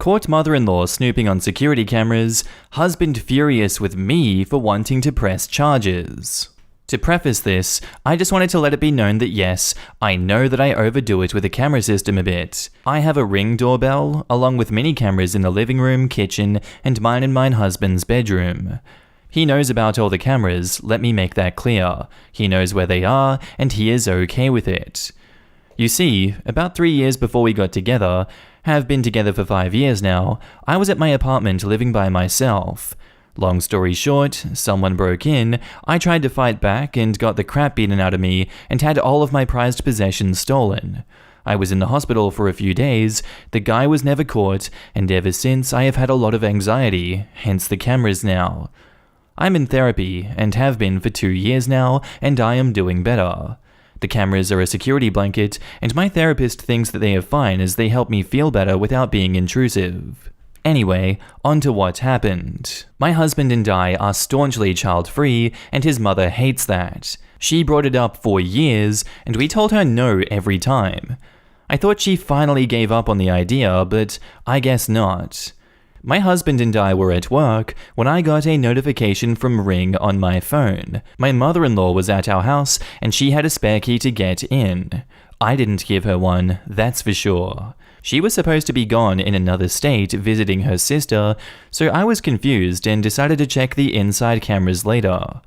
Caught mother-in-law snooping on security cameras, husband furious with me for wanting to press charges. To preface this, I just wanted to let it be known that yes, I know that I overdo it with the camera system a bit. I have a Ring doorbell, along with mini cameras in the living room, kitchen, and mine husband's bedroom. He knows about all the cameras, let me make that clear. He knows where they are, and he is okay with it. You see, about 3 years before we got together, have been together for 5 years now, I was at my apartment living by myself. Long story short, someone broke in, I tried to fight back and got the crap beaten out of me and had all of my prized possessions stolen. I was in the hospital for a few days, the guy was never caught, and ever since I have had a lot of anxiety, hence the cameras now. I'm in therapy and have been for 2 years now, and I am doing better. The cameras are a security blanket, and my therapist thinks that they are fine as they help me feel better without being intrusive. Anyway, on to what happened. My husband and I are staunchly child-free, and his mother hates that. She brought it up for years, and we told her no every time. I thought she finally gave up on the idea, but I guess not. My husband and I were at work when I got a notification from Ring on my phone. My mother-in-law was at our house, and she had a spare key to get in. I didn't give her one, that's for sure. She was supposed to be gone in another state visiting her sister, so I was confused and decided to check the inside cameras later.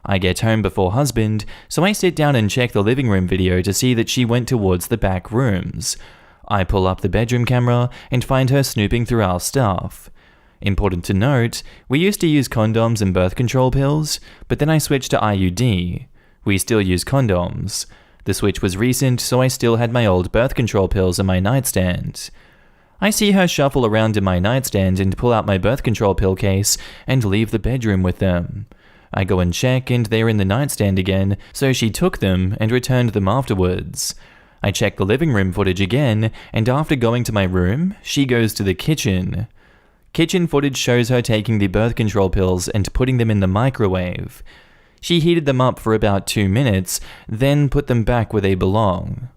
I get home before husband, so I sit down and check the living room video to see that she went towards the back rooms. I pull up the bedroom camera and find her snooping through our stuff. Important to note, we used to use condoms and birth control pills, but then I switched to IUD. We still use condoms. The switch was recent, so I still had my old birth control pills in my nightstand. I see her shuffle around in my nightstand and pull out my birth control pill case and leave the bedroom with them. I go and check and they're in the nightstand again, so she took them and returned them afterwards. I check the living room footage again, and after going to my room, she goes to the kitchen. Kitchen footage shows her taking the birth control pills and putting them in the microwave. She heated them up for about 2 minutes, then put them back where they belong.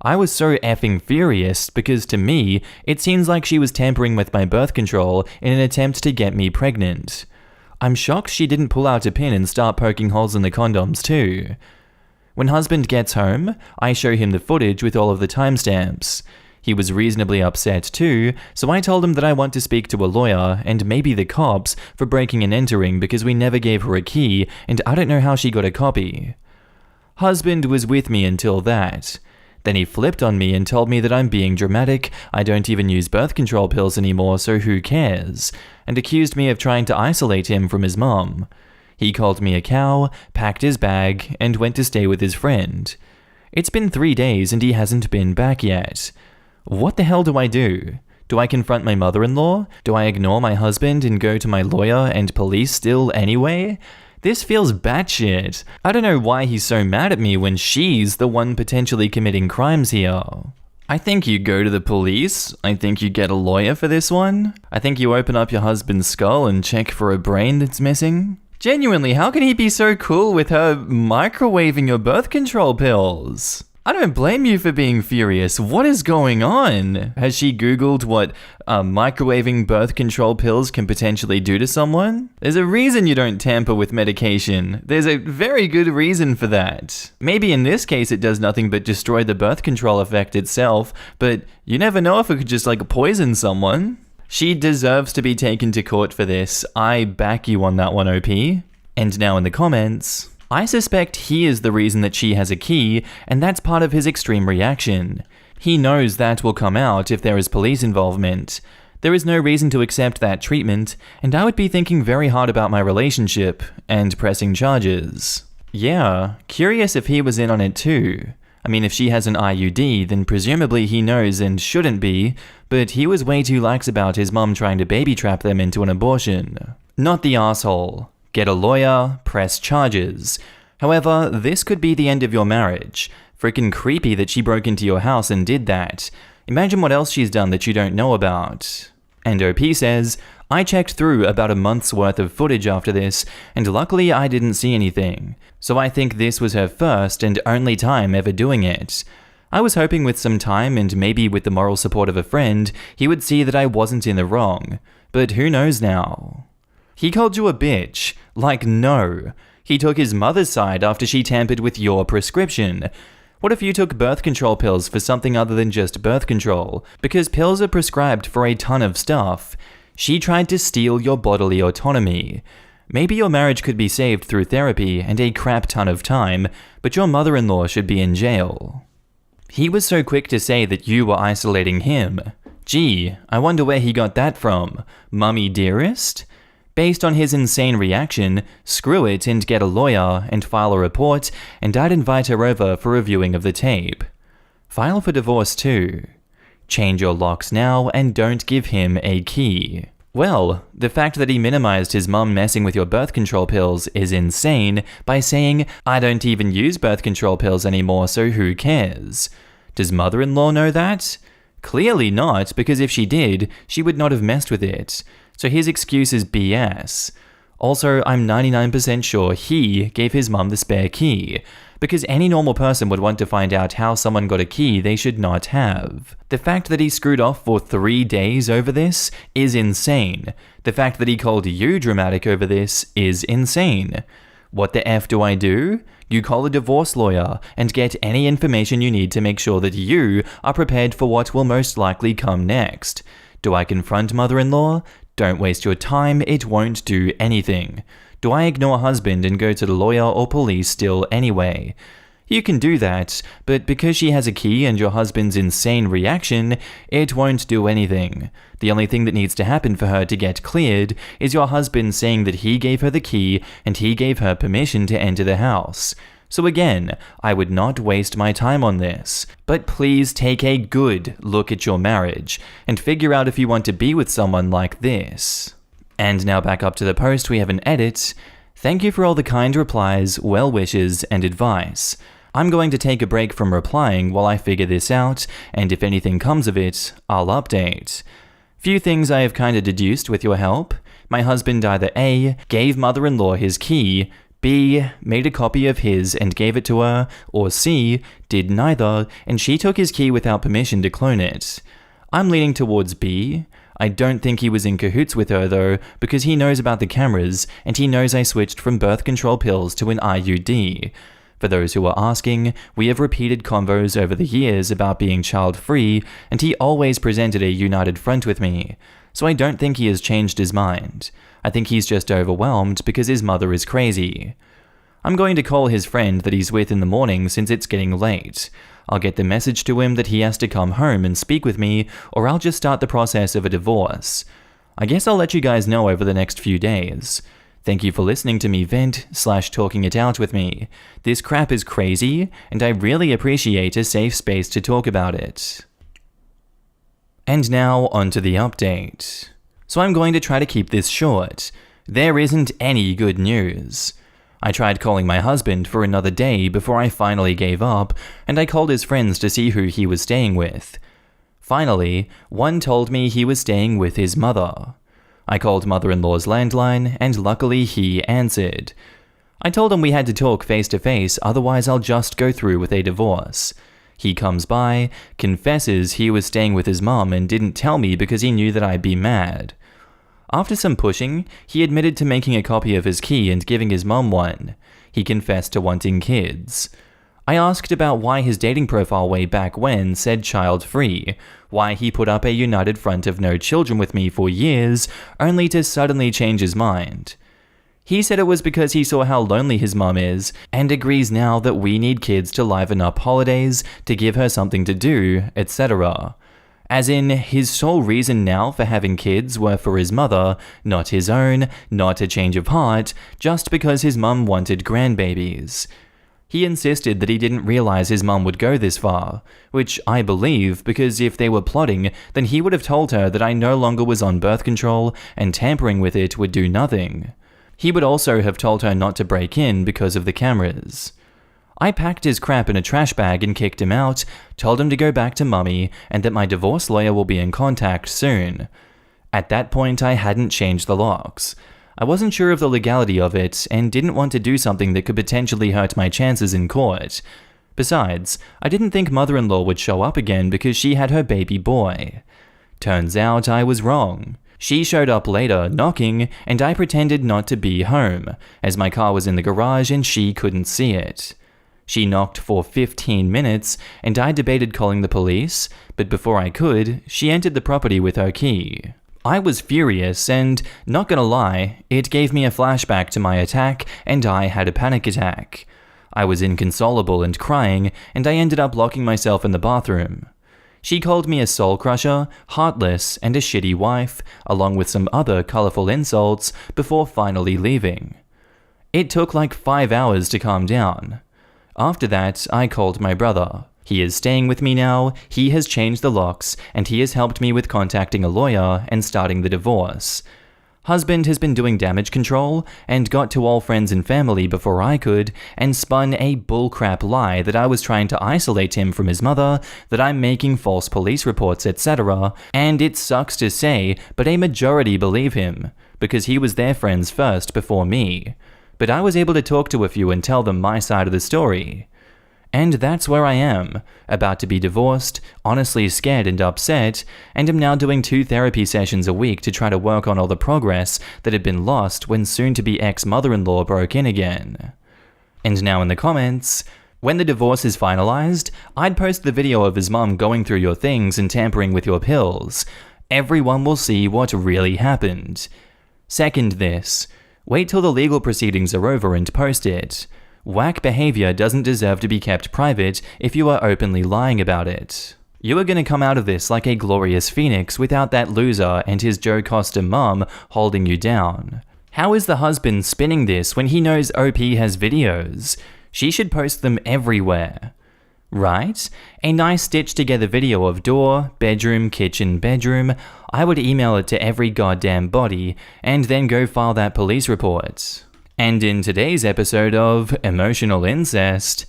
I was so effing furious because to me, it seems like she was tampering with my birth control in an attempt to get me pregnant. I'm shocked she didn't pull out a pin and start poking holes in the condoms too. When husband gets home, I show him the footage with all of the timestamps. He was reasonably upset too, so I told him that I want to speak to a lawyer and maybe the cops for breaking and entering because we never gave her a key and I don't know how she got a copy. Husband was with me until that. Then he flipped on me and told me that I'm being dramatic, I don't even use birth control pills anymore, so who cares, and accused me of trying to isolate him from his mom. He called me a cow, packed his bag, and went to stay with his friend. It's been 3 days and he hasn't been back yet. What the hell do I do? Do I confront my mother-in-law? Do I ignore my husband and go to my lawyer and police still anyway? This feels batshit. I don't know why he's so mad at me when she's the one potentially committing crimes here. I think you go to the police. I think you get a lawyer for this one. I think you open up your husband's skull and check for a brain that's missing. Genuinely, how can he be so cool with her microwaving your birth control pills? I don't blame you for being furious. What is going on? Has she Googled what microwaving birth control pills can potentially do to someone? There's a reason you don't tamper with medication. There's a very good reason for that. Maybe in this case it does nothing but destroy the birth control effect itself, but you never know if it could just poison someone. She deserves to be taken to court for this. I back you on that one, OP. And now in the comments, I suspect he is the reason that she has a key, and that's part of his extreme reaction. He knows that will come out if there is police involvement. There is no reason to accept that treatment, and I would be thinking very hard about my relationship and pressing charges. Yeah, curious if he was in on it too. I mean, if she has an IUD, then presumably he knows and shouldn't be, but he was way too lax about his mum trying to baby trap them into an abortion. Not the asshole. Get a lawyer, press charges. However, this could be the end of your marriage. Freaking creepy that she broke into your house and did that. Imagine what else she's done that you don't know about. And OP says, I checked through about a month's worth of footage after this, and luckily I didn't see anything. So I think this was her first and only time ever doing it. I was hoping with some time and maybe with the moral support of a friend, he would see that I wasn't in the wrong. But who knows now? He called you a bitch. Like, no. He took his mother's side after she tampered with your prescription. What if you took birth control pills for something other than just birth control? Because pills are prescribed for a ton of stuff. She tried to steal your bodily autonomy. Maybe your marriage could be saved through therapy and a crap ton of time, but your mother-in-law should be in jail. He was so quick to say that you were isolating him. Gee, I wonder where he got that from. Mummy dearest? Based on his insane reaction, screw it and get a lawyer and file a report, and I'd invite her over for a viewing of the tape. File for divorce too. Change your locks now and don't give him a key. Well, the fact that he minimized his mum messing with your birth control pills is insane by saying, I don't even use birth control pills anymore, so who cares? Does mother-in-law know that? Clearly not, because if she did, she would not have messed with it. So his excuse is BS. Also, I'm 99% sure he gave his mum the spare key, because any normal person would want to find out how someone got a key they should not have. The fact that he screwed off for 3 days over this is insane. The fact that he called you dramatic over this is insane. What the F do I do? You call a divorce lawyer and get any information you need to make sure that you are prepared for what will most likely come next. Do I confront mother-in-law? Don't waste your time, it won't do anything. Do I ignore husband and go to the lawyer or police still anyway? You can do that, but because she has a key and your husband's insane reaction, it won't do anything. The only thing that needs to happen for her to get cleared is your husband saying that he gave her the key and he gave her permission to enter the house. So again, I would not waste my time on this, but please take a good look at your marriage and figure out if you want to be with someone like this. And now back up to the post, we have an edit. Thank you for all the kind replies, well wishes, and advice. I'm going to take a break from replying while I figure this out, and if anything comes of it, I'll update. Few things I have kinda deduced with your help. My husband either A, gave mother-in-law his key, B, made a copy of his and gave it to her, or C, did neither, and she took his key without permission to clone it. I'm leaning towards B. I don't think he was in cahoots with her though, because he knows about the cameras, and he knows I switched from birth control pills to an IUD. For those who are asking, we have repeated convos over the years about being child-free, and he always presented a united front with me, so I don't think he has changed his mind. I think he's just overwhelmed because his mother is crazy. I'm going to call his friend that he's with in the morning since it's getting late. I'll get the message to him that he has to come home and speak with me, or I'll just start the process of a divorce. I guess I'll let you guys know over the next few days. Thank you for listening to me vent/talking it out with me. This crap is crazy, and I really appreciate a safe space to talk about it. And now, onto the update. So I'm going to try to keep this short. There isn't any good news. I tried calling my husband for another day before I finally gave up, and I called his friends to see who he was staying with. Finally, one told me he was staying with his mother. I called mother-in-law's landline, and luckily he answered. I told him we had to talk face to face, otherwise I'll just go through with a divorce. He comes by, confesses he was staying with his mom and didn't tell me because he knew that I'd be mad. After some pushing, he admitted to making a copy of his key and giving his mom one. He confessed to wanting kids. I asked about why his dating profile way back when said child-free, why he put up a united front of no children with me for years, only to suddenly change his mind. He said it was because he saw how lonely his mum is, and agrees now that we need kids to liven up holidays, to give her something to do, etc. As in, his sole reason now for having kids were for his mother, not his own, not a change of heart, just because his mum wanted grandbabies. He insisted that he didn't realize his mum would go this far, which I believe because if they were plotting, then he would have told her that I no longer was on birth control and tampering with it would do nothing. He would also have told her not to break in because of the cameras. I packed his crap in a trash bag and kicked him out, told him to go back to mummy, and that my divorce lawyer will be in contact soon. At that point, I hadn't changed the locks. I wasn't sure of the legality of it, and didn't want to do something that could potentially hurt my chances in court. Besides, I didn't think mother-in-law would show up again because she had her baby boy. Turns out I was wrong. She showed up later, knocking, and I pretended not to be home, as my car was in the garage and she couldn't see it. She knocked for 15 minutes, and I debated calling the police, but before I could, she entered the property with her key. I was furious, and, not gonna lie, it gave me a flashback to my attack, and I had a panic attack. I was inconsolable and crying, and I ended up locking myself in the bathroom. She called me a soul crusher, heartless, and a shitty wife, along with some other colorful insults, before finally leaving. It took like 5 hours to calm down. After that, I called my brother. He is staying with me now, he has changed the locks, and he has helped me with contacting a lawyer and starting the divorce. Husband has been doing damage control, and got to all friends and family before I could, and spun a bullcrap lie that I was trying to isolate him from his mother, that I'm making false police reports, etc., and it sucks to say, but a majority believe him, because he was their friends first before me. But I was able to talk to a few and tell them my side of the story. And that's where I am, about to be divorced, honestly scared and upset, and am now doing 2 therapy sessions a week to try to work on all the progress that had been lost when soon-to-be ex-mother-in-law broke in again. And now in the comments, when the divorce is finalized, I'd post the video of his mum going through your things and tampering with your pills. Everyone will see what really happened. Second this, wait till the legal proceedings are over and post it. Whack behavior doesn't deserve to be kept private if you are openly lying about it. You are gonna come out of this like a glorious phoenix without that loser and his Joe Costa mum holding you down. How is the husband spinning this when he knows OP has videos? She should post them everywhere. Right? A nice stitched together video of door, bedroom, kitchen, bedroom. I would email it to every goddamn body and then go file that police report. And in today's episode of Emotional Incest,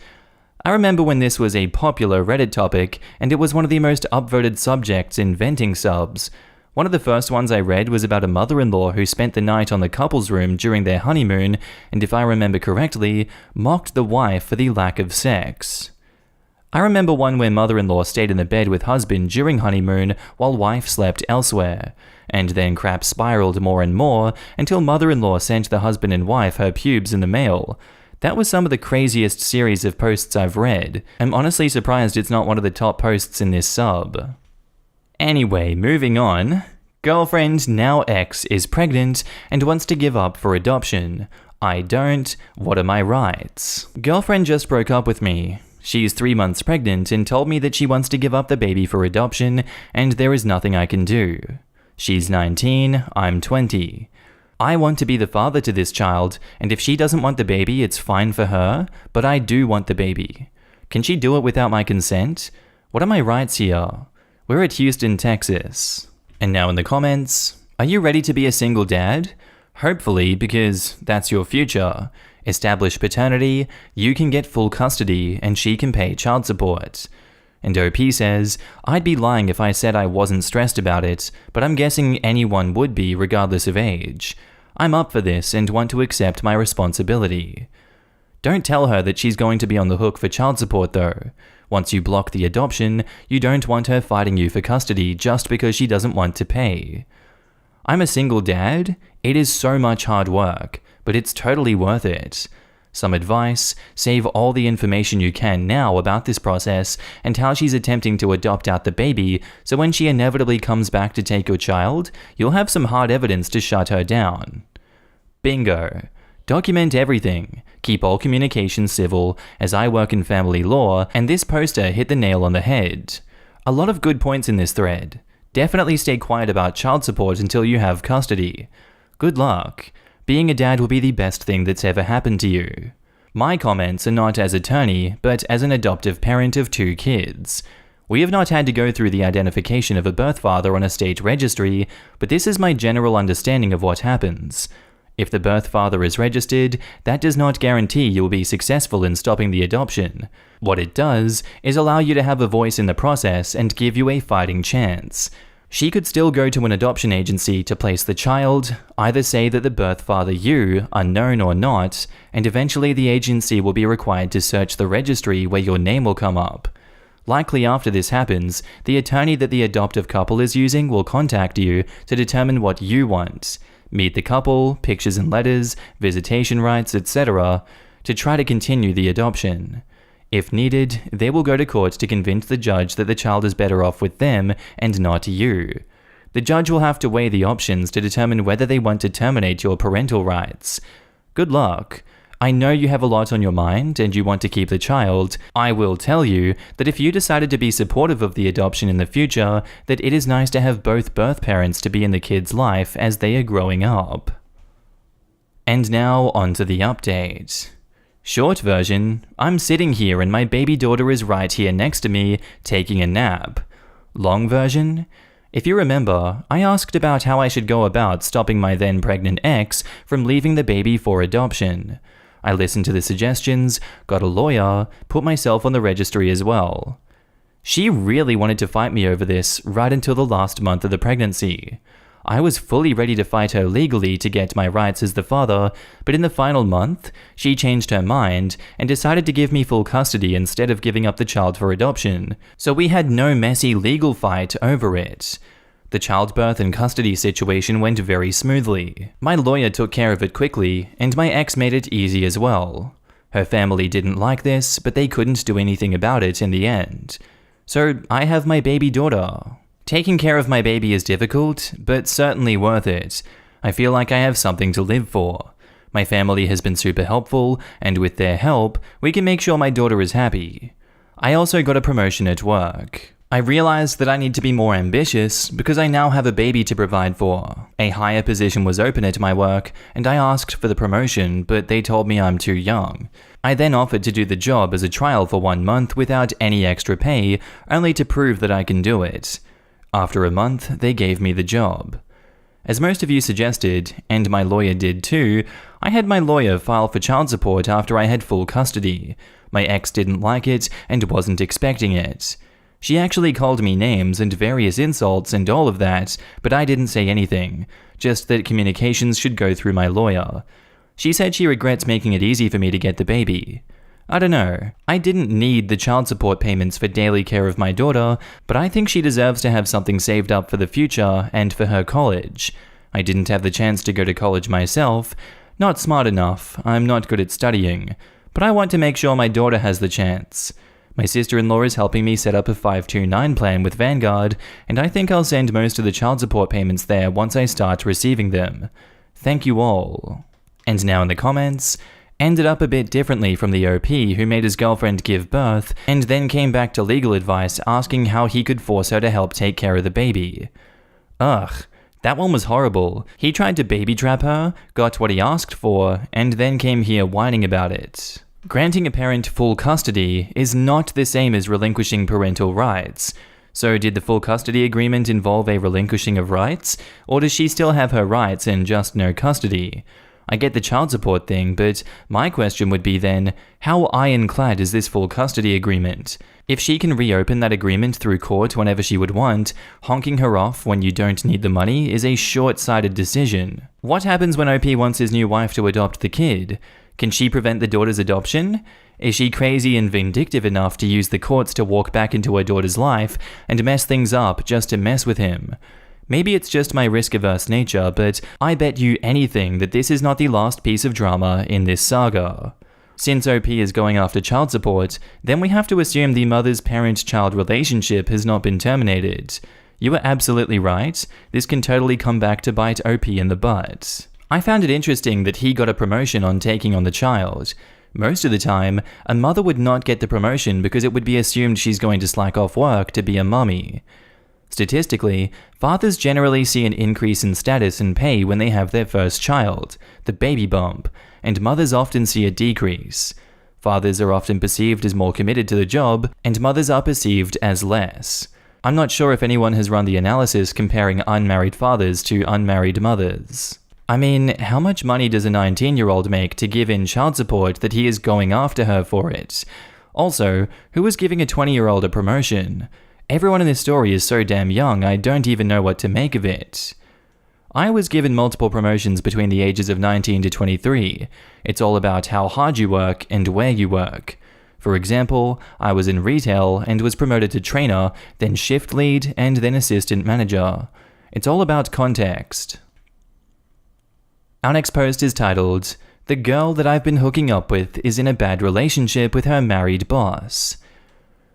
I remember when this was a popular Reddit topic, and it was one of the most upvoted subjects in venting subs. One of the first ones I read was about a mother-in-law who spent the night on the couple's room during their honeymoon, and if I remember correctly, mocked the wife for the lack of sex. I remember one where mother-in-law stayed in the bed with husband during honeymoon while wife slept elsewhere, and then crap spiraled more and more until mother-in-law sent the husband and wife her pubes in the mail. That was some of the craziest series of posts I've read. I'm honestly surprised it's not one of the top posts in this sub. Anyway, moving on. Girlfriend, now ex, is pregnant and wants to give up for adoption. I don't. What are my rights? Girlfriend just broke up with me. She's 3 months pregnant and told me that she wants to give up the baby for adoption, and there is nothing I can do. She's 19, I'm 20. I want to be the father to this child, and if she doesn't want the baby, it's fine for her, but I do want the baby. Can she do it without my consent? What are my rights here? We're at Houston, Texas. And now in the comments, are you ready to be a single dad? Hopefully, because that's your future. Establish paternity, you can get full custody, and she can pay child support. And OP says, I'd be lying if I said I wasn't stressed about it, but I'm guessing anyone would be regardless of age. I'm up for this and want to accept my responsibility. Don't tell her that she's going to be on the hook for child support though. Once you block the adoption, you don't want her fighting you for custody just because she doesn't want to pay. I'm a single dad. It is so much hard work, but it's totally worth it. Some advice, save all the information you can now about this process and how she's attempting to adopt out the baby, so when she inevitably comes back to take your child, you'll have some hard evidence to shut her down. Bingo. Document everything. Keep all communication civil, as I work in family law, and this poster hit the nail on the head. A lot of good points in this thread. Definitely stay quiet about child support until you have custody. Good luck. Being a dad will be the best thing that's ever happened to you. My comments are not as attorney, but as an adoptive parent of 2 kids. We have not had to go through the identification of a birth father on a state registry, but this is my general understanding of what happens. If the birth father is registered, that does not guarantee you will be successful in stopping the adoption. What it does is allow you to have a voice in the process and give you a fighting chance. She could still go to an adoption agency to place the child, either say that the birth father you are known or not, and eventually the agency will be required to search the registry where your name will come up. Likely after this happens, the attorney that the adoptive couple is using will contact you to determine what you want. Meet the couple, pictures and letters, visitation rights, etc., to try to continue the adoption. If needed, they will go to court to convince the judge that the child is better off with them and not you. The judge will have to weigh the options to determine whether they want to terminate your parental rights. Good luck. I know you have a lot on your mind and you want to keep the child. I will tell you that if you decided to be supportive of the adoption in the future, that it is nice to have both birth parents to be in the kid's life as they are growing up. And now onto the update. Short version, I'm sitting here and my baby daughter is right here next to me, taking a nap. Long version, if you remember, I asked about how I should go about stopping my then pregnant ex from leaving the baby for adoption. I listened to the suggestions, got a lawyer, put myself on the registry as well. She really wanted to fight me over this right until the last month of the pregnancy. I was fully ready to fight her legally to get my rights as the father, but in the final month, she changed her mind and decided to give me full custody instead of giving up the child for adoption, so we had no messy legal fight over it. The childbirth and custody situation went very smoothly. My lawyer took care of it quickly, and my ex made it easy as well. Her family didn't like this, but they couldn't do anything about it in the end. So I have my baby daughter. Taking care of my baby is difficult, but certainly worth it. I feel like I have something to live for. My family has been super helpful, and with their help, we can make sure my daughter is happy. I also got a promotion at work. I realized that I need to be more ambitious because I now have a baby to provide for. A higher position was open at my work, and I asked for the promotion, but they told me I'm too young. I then offered to do the job as a trial for 1 month without any extra pay, only to prove that I can do it. After a month, they gave me the job. As most of you suggested, and my lawyer did too, I had my lawyer file for child support after I had full custody. My ex didn't like it and wasn't expecting it. She actually called me names and various insults and all of that, but I didn't say anything, just that communications should go through my lawyer. She said she regrets making it easy for me to get the baby. I don't know, I didn't need the child support payments for daily care of my daughter, but I think she deserves to have something saved up for the future and for her college. I didn't have the chance to go to college myself. Not smart enough, I'm not good at studying, but I want to make sure my daughter has the chance. My sister-in-law is helping me set up a 529 plan with Vanguard, and I think I'll send most of the child support payments there once I start receiving them. Thank you all. And now in the comments, ended up a bit differently from the OP who made his girlfriend give birth, and then came back to legal advice asking how he could force her to help take care of the baby. Ugh, that one was horrible. He tried to baby trap her, got what he asked for, and then came here whining about it. Granting a parent full custody is not the same as relinquishing parental rights. So did the full custody agreement involve a relinquishing of rights, or does she still have her rights and just no custody? I get the child support thing, but my question would be then, how ironclad is this full custody agreement? If she can reopen that agreement through court whenever she would want, honking her off when you don't need the money is a short-sighted decision. What happens when OP wants his new wife to adopt the kid? Can she prevent the daughter's adoption? Is she crazy and vindictive enough to use the courts to walk back into her daughter's life and mess things up just to mess with him? Maybe it's just my risk-averse nature, but I bet you anything that this is not the last piece of drama in this saga. Since OP is going after child support, then we have to assume the mother's parent-child relationship has not been terminated. You are absolutely right, this can totally come back to bite OP in the butt. I found it interesting that he got a promotion on taking on the child. Most of the time, a mother would not get the promotion because it would be assumed she's going to slack off work to be a mummy. Statistically, fathers generally see an increase in status and pay when they have their first child, the baby bump, and mothers often see a decrease. Fathers are often perceived as more committed to the job, and mothers are perceived as less. I'm not sure if anyone has run the analysis comparing unmarried fathers to unmarried mothers. I mean, how much money does a 19-year-old make to give in child support that he is going after her for it? Also, who is giving a 20-year-old a promotion? Everyone in this story is so damn young, I don't even know what to make of it. I was given multiple promotions between the ages of 19 to 23. It's all about how hard you work and where you work. For example, I was in retail and was promoted to trainer, then shift lead, and then assistant manager. It's all about context. Our next post is titled, "The girl that I've been hooking up with is in a bad relationship with her married boss."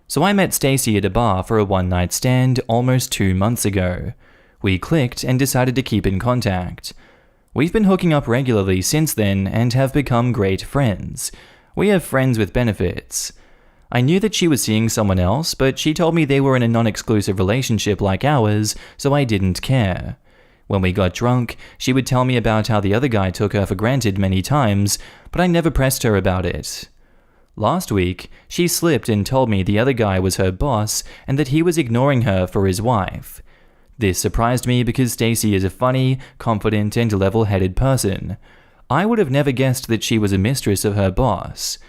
So I met Stacy at a bar for a one-night stand almost 2 months ago. We clicked and decided to keep in contact. We've been hooking up regularly since then and have become great friends. We have friends with benefits. I knew that she was seeing someone else, but she told me they were in a non-exclusive relationship like ours, so I didn't care. When we got drunk, she would tell me about how the other guy took her for granted many times, but I never pressed her about it. Last week, she slipped and told me the other guy was her boss and that he was ignoring her for his wife. This surprised me because Stacy is a funny, confident, and level-headed person. I would have never guessed that she was a mistress of her boss.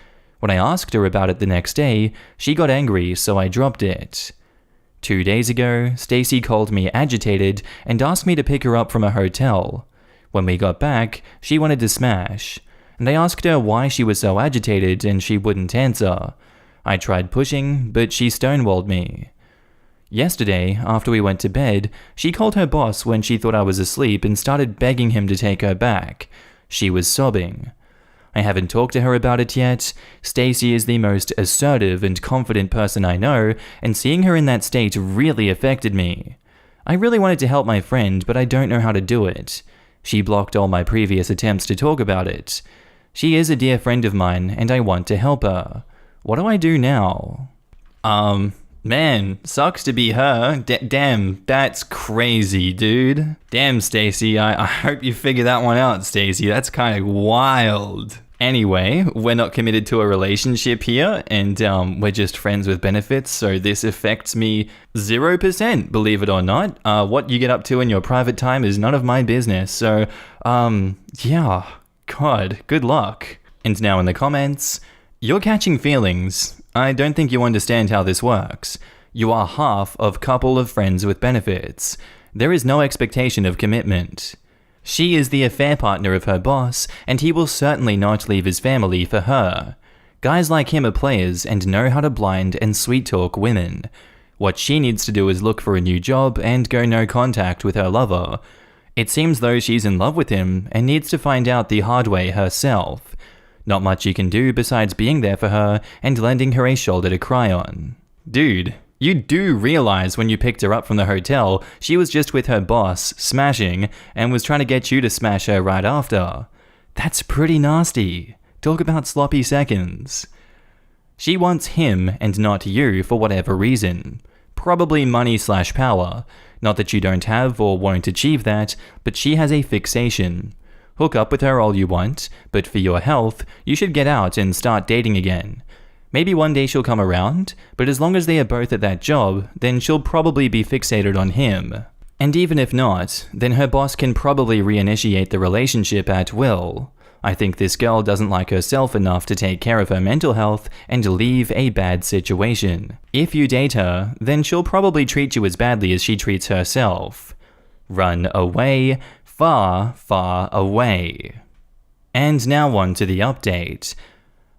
When I asked her about it the next day, she got angry, so I dropped it. 2 days ago, Stacy called me agitated and asked me to pick her up from a hotel. When we got back, she wanted to smash, and I asked her why she was so agitated and she wouldn't answer. I tried pushing, but she stonewalled me. Yesterday, after we went to bed, she called her boss when she thought I was asleep and started begging him to take her back. She was sobbing. I haven't talked to her about it yet. Stacy is the most assertive and confident person I know, and seeing her in that state really affected me. I really wanted to help my friend, but I don't know how to do it. She blocked all my previous attempts to talk about it. She is a dear friend of mine, and I want to help her. What do I do now? Man, sucks to be her. Damn, that's crazy, dude. Damn, Stacy, I hope you figure that one out, Stacy. That's kind of wild. Anyway, we're not committed to a relationship here, and we're just friends with benefits, so this affects me 0%, believe it or not. What you get up to in your private time is none of my business, so, yeah, God, good luck. And now in the comments, "You're catching feelings. I don't think you understand how this works. You are half of couple of friends with benefits. There is no expectation of commitment. She is the affair partner of her boss, and he will certainly not leave his family for her. Guys like him are players and know how to blind and sweet-talk women. What she needs to do is look for a new job and go no contact with her lover. It seems though she's in love with him and needs to find out the hard way herself. Not much you can do besides being there for her and lending her a shoulder to cry on." Dude, you do realize when you picked her up from the hotel, she was just with her boss, smashing, and was trying to get you to smash her right after. That's pretty nasty. Talk about sloppy seconds. She wants him and not you for whatever reason. Probably money/power. Not that you don't have or won't achieve that, but she has a fixation. Hook up with her all you want, but for your health, you should get out and start dating again. Maybe one day she'll come around, but as long as they are both at that job, then she'll probably be fixated on him. And even if not, then her boss can probably reinitiate the relationship at will. I think this girl doesn't like herself enough to take care of her mental health and leave a bad situation. If you date her, then she'll probably treat you as badly as she treats herself. Run away. Far, far away. And now on to the update.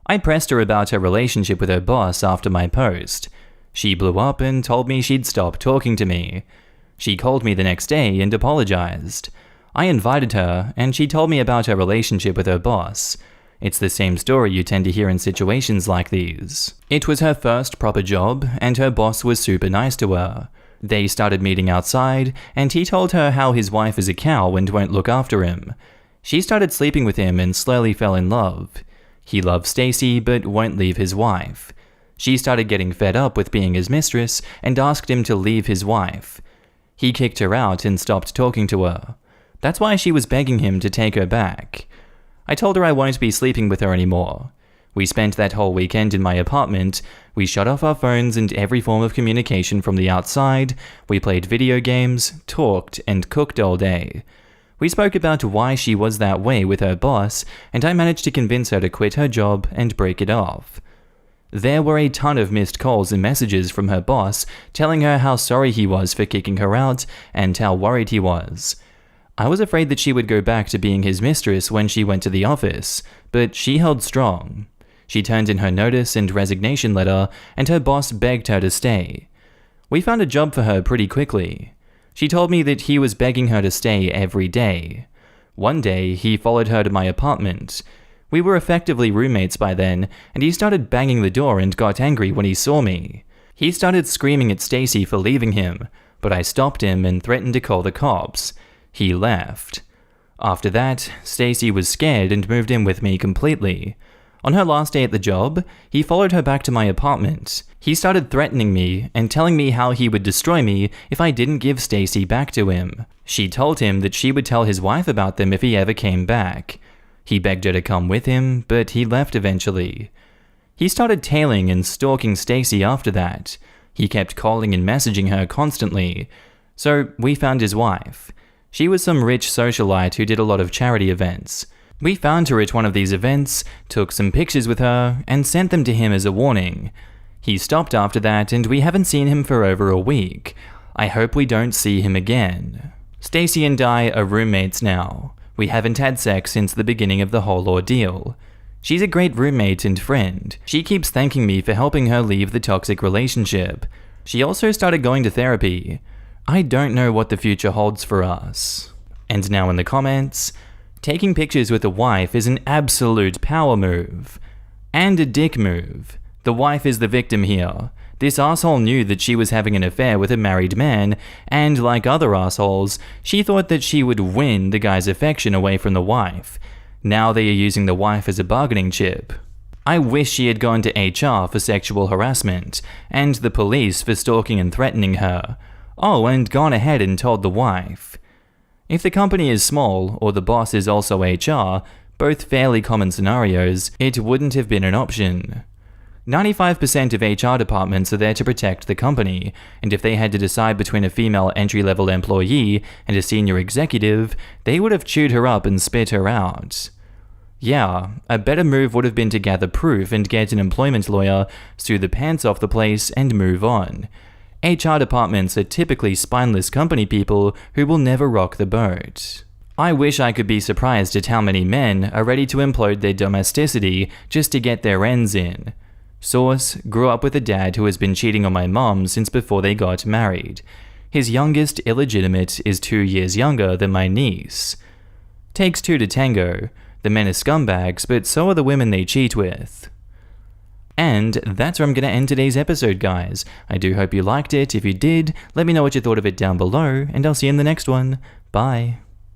I pressed her about her relationship with her boss after my post. She blew up and told me she'd stop talking to me. She called me the next day and apologized. I invited her, and she told me about her relationship with her boss. It's the same story you tend to hear in situations like these. It was her first proper job, and her boss was super nice to her. They started meeting outside, and he told her how his wife is a cow and won't look after him. She started sleeping with him and slowly fell in love. He loves Stacy but won't leave his wife. She started getting fed up with being his mistress and asked him to leave his wife. He kicked her out and stopped talking to her. That's why she was begging him to take her back. I told her I won't be sleeping with her anymore. We spent that whole weekend in my apartment. We shut off our phones and every form of communication from the outside. We played video games, talked, and cooked all day. We spoke about why she was that way with her boss, and I managed to convince her to quit her job and break it off. There were a ton of missed calls and messages from her boss telling her how sorry he was for kicking her out and how worried he was. I was afraid that she would go back to being his mistress when she went to the office, but she held strong. She turned in her notice and resignation letter, and her boss begged her to stay. We found a job for her pretty quickly. She told me that he was begging her to stay every day. One day, he followed her to my apartment. We were effectively roommates by then, and he started banging the door and got angry when he saw me. He started screaming at Stacy for leaving him, but I stopped him and threatened to call the cops. He left. After that, Stacy was scared and moved in with me completely. On her last day at the job, he followed her back to my apartment. He started threatening me and telling me how he would destroy me if I didn't give Stacy back to him. She told him that she would tell his wife about them if he ever came back. He begged her to come with him, but he left eventually. He started tailing and stalking Stacy after that. He kept calling and messaging her constantly. So we found his wife. She was some rich socialite who did a lot of charity events. We found her at one of these events, took some pictures with her, and sent them to him as a warning. He stopped after that, and we haven't seen him for over a week. I hope we don't see him again. Stacy and I are roommates now. We haven't had sex since the beginning of the whole ordeal. She's a great roommate and friend. She keeps thanking me for helping her leave the toxic relationship. She also started going to therapy. I don't know what the future holds for us. And now in the comments, taking pictures with a wife is an absolute power move. And a dick move. The wife is the victim here. This asshole knew that she was having an affair with a married man, and like other assholes, she thought that she would win the guy's affection away from the wife. Now they are using the wife as a bargaining chip. I wish she had gone to HR for sexual harassment, and the police for stalking and threatening her. Oh, and gone ahead and told the wife. If the company is small, or the boss is also HR, both fairly common scenarios, it wouldn't have been an option. 95% of HR departments are there to protect the company, and if they had to decide between a female entry-level employee and a senior executive, they would have chewed her up and spit her out. Yeah, a better move would have been to gather proof and get an employment lawyer, sue the pants off the place, and move on. HR departments are typically spineless company people who will never rock the boat. I wish I could be surprised at how many men are ready to implode their domesticity just to get their ends in. Source: grew up with a dad who has been cheating on my mom since before they got married. His youngest illegitimate is 2 years younger than my niece. Takes two to tango. The men are scumbags, but so are the women they cheat with. And that's where I'm going to end today's episode, guys. I do hope you liked it. If you did, let me know what you thought of it down below, and I'll see you in the next one. Bye.